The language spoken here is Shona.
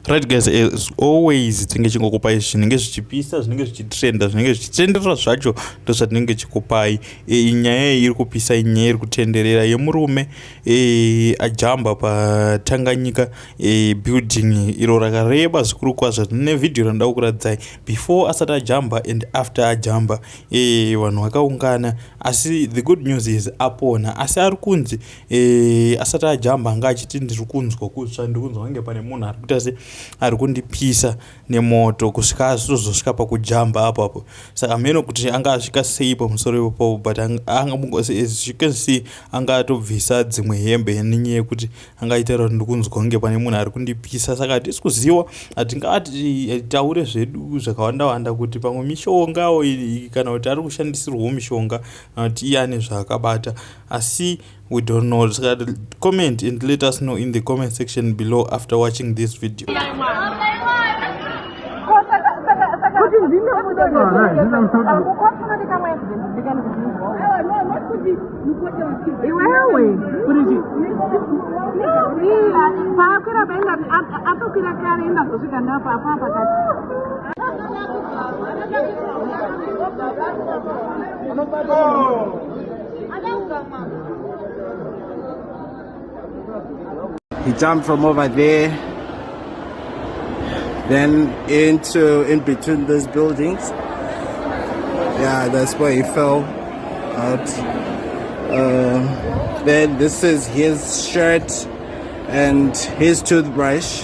Right guys, as always tinenge chingokupai zvinenge zvichipisa, zvinenge zvichitrenda, zvinenge zvichitenderera zvacho ndo zvatinenge chikupai. Nyaya iri kupisa, nyaya iri kutenderera yemurume Ajamba PaTanganyika building iro rakareba zvikuru kwazvo. Tine video randida kukuradzai before asati Ajamba and after Ajamba. Vanhu vakaungana, asi the good news is apona, asi ari kunzi asati Ajamba anga achiti ndiri kunzwa kutsva, ndiri kunzwa kunge pane munhu ari kuita se ari kundipisa nemoto kusvika azotozosvika pakujamba apapo. Saka mheno kuti anga asvika sei pamusoro ipapo, but as you can see anga atobvisa dzimwe hembe nenyaya yekuti anga aitaura kuti ndiri kunzwa kunge pane munhu ari kundipisa. Saka hatisi kuziva, hatingati taure zvedu zvakawanda kuti pamwe mishonga kana kuti ari kushandisirwawo mishonga kana kuti iye ane zvaakabata, asi we don't know. Comment and let us know in the comment section below after watching this video. He jumped from over there, then in between those buildings. Yeah, that's where he fell out. Then this is his shirt and his toothbrush.